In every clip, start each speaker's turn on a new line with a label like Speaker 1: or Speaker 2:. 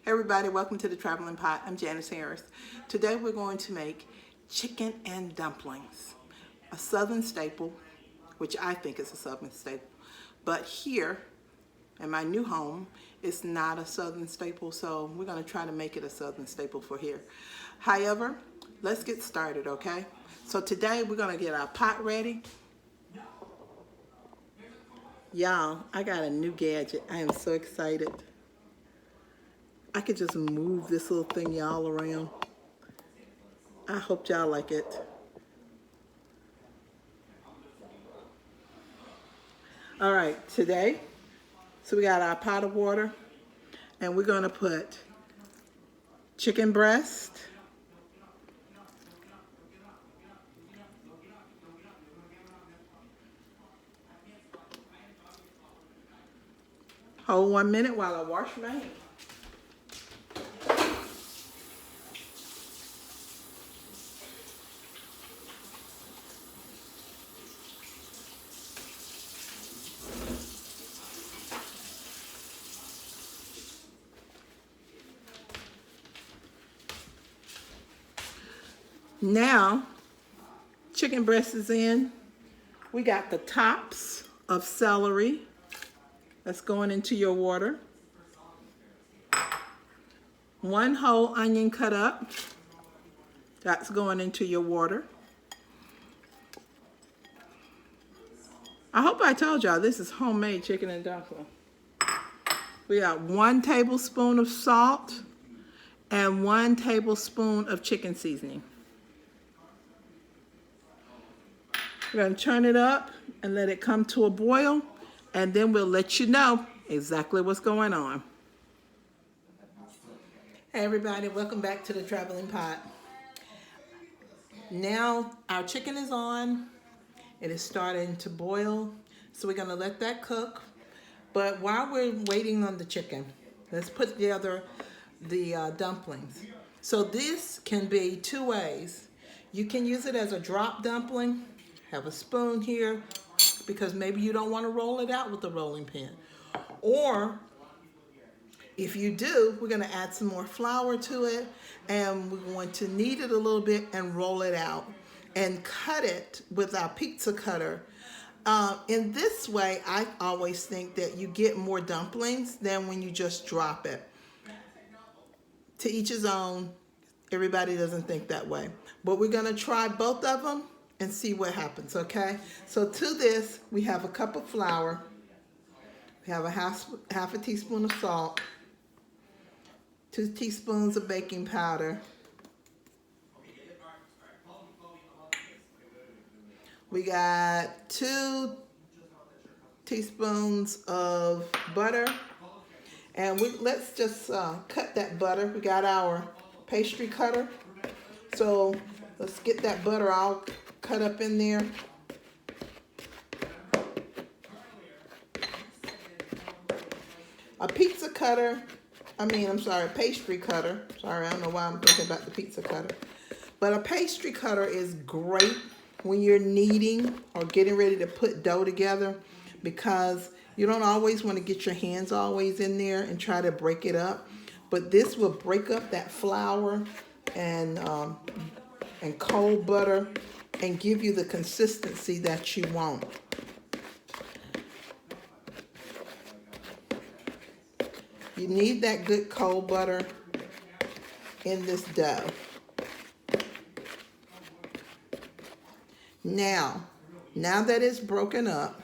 Speaker 1: Hey everybody, welcome to the Traveling Pot. I'm Janice Harris. Today we're going to make chicken and dumplings, a southern staple, which I think is a southern staple. But here in my new home, it's not a southern staple, so we're going to try to make it a southern staple for here. However, let's get started, okay? So today we're going to get our pot ready. Y'all, I got a new gadget. I am so excited. I could just move this little thing y'all around. I hope y'all like it. All right, today, so we got our pot of water, and we're gonna put chicken breast, hold 1 minute while I wash my hands. Now, chicken breast is in. We got the tops of celery that's going into your water. 1 whole onion cut up, that's going into your water. I hope I told y'all this is homemade chicken and dumpling. We got 1 tablespoon of salt and 1 tablespoon of chicken seasoning. We're going to turn it up and let it come to a boil, and then we'll let you know exactly what's going on. Hey everybody, welcome back to the Traveling Pot. Now our chicken is on. It is starting to boil, so we're going to let that cook. But while we're waiting on the chicken, let's put together the dumplings. So this can be 2 ways. You can use it as a drop dumpling. Have a spoon here because maybe you don't want to roll it out with the rolling pin. Or if you do, we're going to add some more flour to it, and we're going to knead it a little bit and roll it out and cut it with our pizza cutter. In this way, I always think that you get more dumplings than when you just drop it. To each his own. Everybody doesn't think that way. But we're going to try both of them and see what happens, okay? So to this, we have a cup of flour. We have a half a teaspoon of salt, 2 teaspoons of baking powder. We got 2 teaspoons of butter. And let's just cut that butter. We got our pastry cutter. So let's get that butter all cut up in there. A pizza cutter, pastry cutter. Sorry, I don't know why I'm thinking about the pizza cutter. But a pastry cutter is great when you're kneading or getting ready to put dough together, because you don't always want to get your hands always in there and try to break it up. But this will break up that flour and cold butter and give you the consistency that you want. You need that good cold butter in this dough. Now that it's broken up,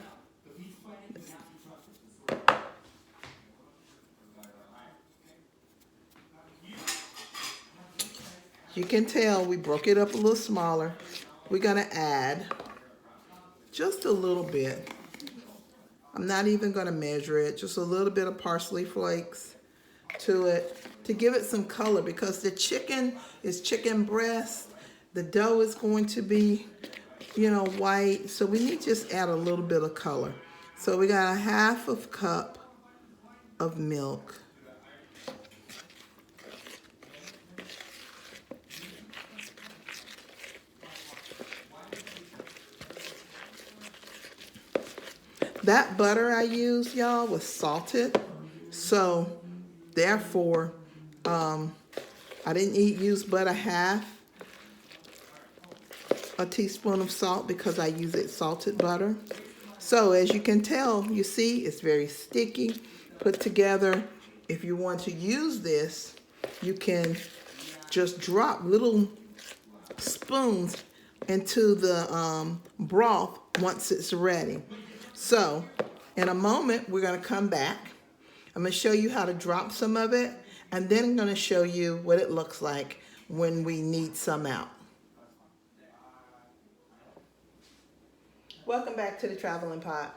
Speaker 1: you can tell we broke it up a little smaller. We're going to add just a little bit. I'm not even going to measure it. Just a little bit of parsley flakes to it to give it some color, because the chicken is chicken breast. The dough is going to be, white. So we need to just add a little bit of color. So we got a 1/2 cup of milk. That butter I used, y'all, was salted, so therefore I didn't use but a half a teaspoon of salt because I use it salted butter. So as you can tell, you see it's very sticky, put together. If you want to use this, you can just drop little spoons into the broth once it's ready. So in a moment, we're going to come back. I'm going to show you how to drop some of it, and then I'm going to show you what it looks like when we knead some out. Welcome back to the Traveling Pot.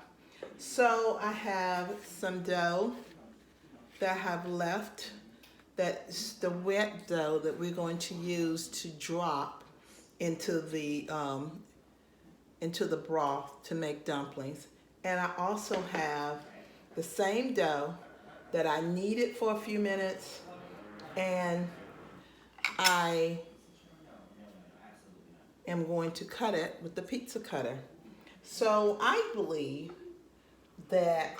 Speaker 1: So I have some dough that I have left. That's the wet dough that we're going to use to drop into the broth to make dumplings. And I also have the same dough that I kneaded for a few minutes, and I am going to cut it with the pizza cutter. So I believe that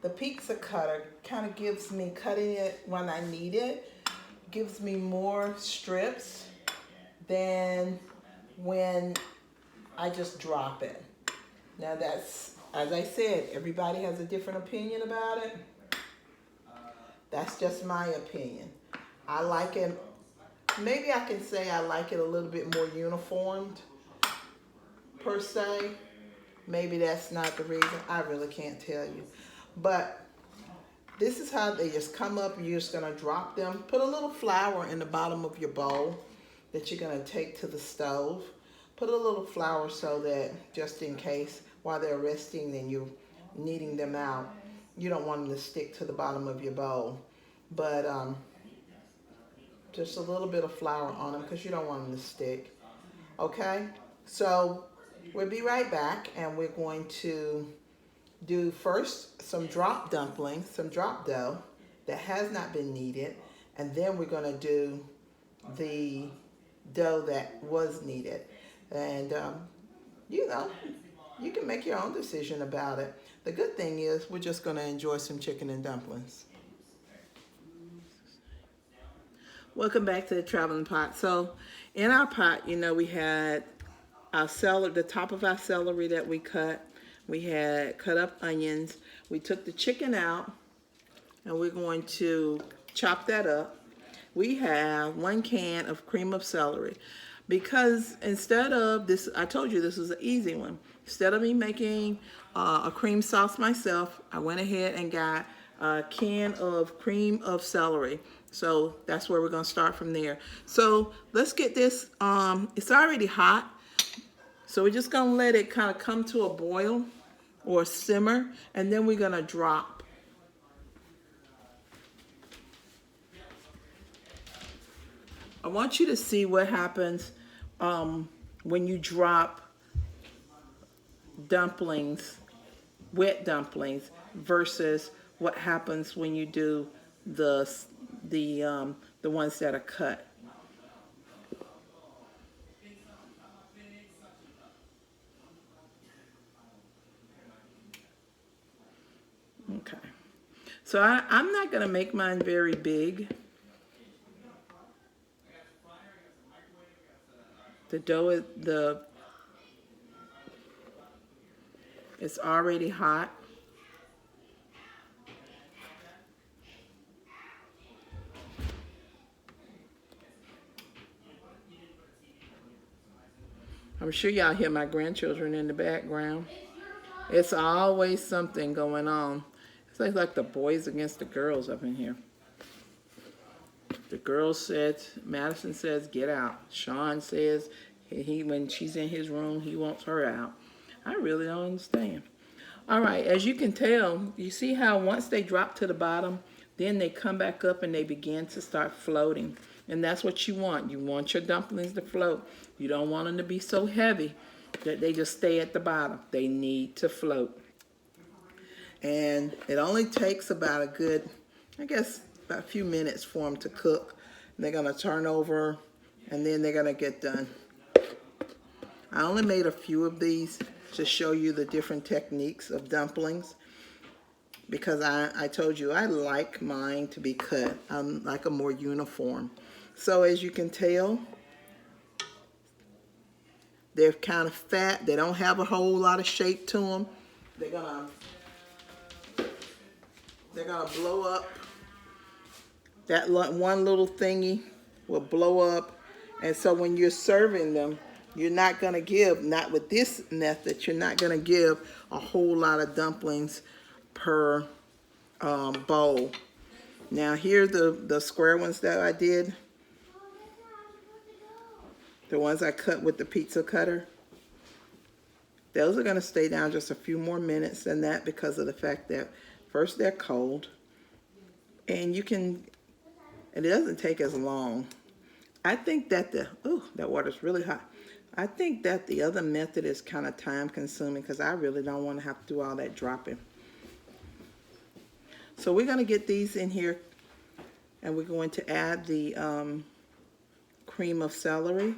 Speaker 1: the pizza cutter kind of gives me, cutting it when I need it, gives me more strips than when I just drop it. Now that's, as I said, everybody has a different opinion about it. That's just my opinion. I like it, maybe I can say I like it a little bit more uniformed per se. Maybe that's not the reason. I really can't tell you. But this is how they just come up. You're just going to drop them. Put a little flour in the bottom of your bowl that you're going to take to the stove. Put a little flour so that just in case while they're resting and you're kneading them out, you don't want them to stick to the bottom of your bowl. But just a little bit of flour on them because you don't want them to stick. Okay? So we'll be right back, and we're going to do first some drop dumplings, some drop dough that has not been kneaded, and then we're going to do the dough that was kneaded. And you know, you can make your own decision about it. The good thing is we're just going to enjoy some chicken and dumplings. Welcome back to the Traveling Pot. So in our pot, you know, we had our celery, the top of our celery that we cut. We had cut up onions. We took the chicken out, and we're going to chop that up. We have 1 can of cream of celery. Because instead of this, I told you this was an easy one. Instead of me making a cream sauce myself, I went ahead and got a can of cream of celery. So that's where we're going to start from there. So let's get this, it's already hot. So we're just going to let it kind of come to a boil or simmer, and then we're going to drop. I want you to see what happens when you drop dumplings, wet dumplings, versus what happens when you do the ones that are cut. Okay, so I'm not going to make mine very big. The dough, it's already hot. I'm sure y'all hear my grandchildren in the background. It's always something going on. It's like the boys against the girls up in here. The girl said, Madison says, get out. Sean says, when she's in his room, he wants her out. I really don't understand. All right, as you can tell, you see how once they drop to the bottom, then they come back up and they begin to start floating. And that's what you want. You want your dumplings to float. You don't want them to be so heavy that they just stay at the bottom. They need to float. And it only takes about a good, I guess, about a few minutes for them to cook. They're going to turn over, and then they're going to get done. I only made a few of these to show you the different techniques of dumplings. because I told you I like mine to be cut. I like a more uniform. So as you can tell, they're kind of fat. They don't have a whole lot of shape to them. They're gonna blow up. That one little thingy will blow up. And so when you're serving them, you're not gonna give, not with this method, you're not gonna give a whole lot of dumplings per bowl. Now here are the square ones that I did. The ones I cut with the pizza cutter. Those are going to stay down just a few more minutes than that because of the fact that first they're cold. And and it doesn't take as long. I think that that water's really hot. I think that the other method is kind of time consuming because I really don't want to have to do all that dropping. So we're going to get these in here and we're going to add the cream of celery.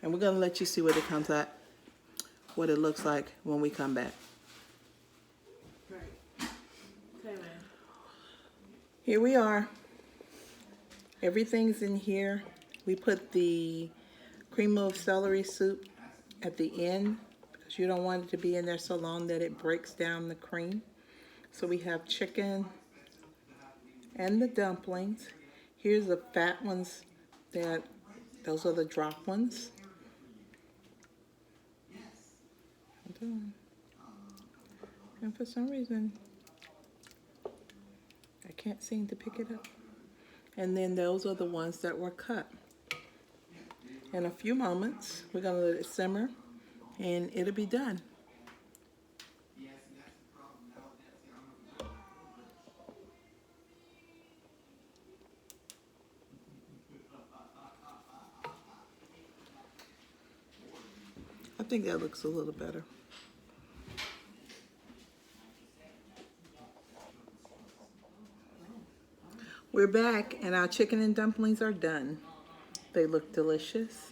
Speaker 1: And we're going to let you see what it comes out, what it looks like when we come back.
Speaker 2: Right. Okay, man.
Speaker 1: Here we are. Everything's in here. We put the cream of celery soup at the end because you don't want it to be in there so long that it breaks down the cream. So we have chicken and the dumplings. Here's the fat ones those are the drop ones. And for some reason, I can't seem to pick it up. And then those are the ones that were cut. In a few moments, we're going to let it simmer and it'll be done. I think that looks a little better. We're back and our chicken and dumplings are done. They look delicious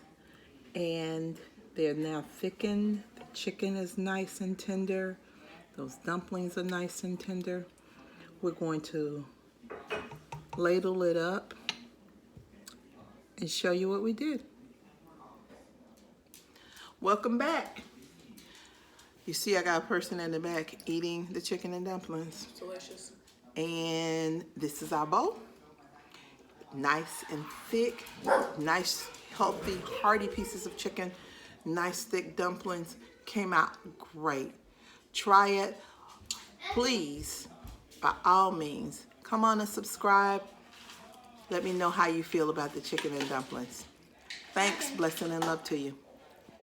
Speaker 1: and they're now thickened. The chicken is nice and tender. Those dumplings are nice and tender. We're going to ladle it up and show you what we did. Welcome back. You see I got a person in the back eating the chicken and dumplings.
Speaker 2: Delicious.
Speaker 1: And this is our bowl. Nice and thick, nice, healthy, hearty pieces of chicken, nice thick dumplings. Came out great. Try it. Please, by all means, come on and subscribe. Let me know how you feel about the chicken and dumplings. Thanks, blessing and love to you.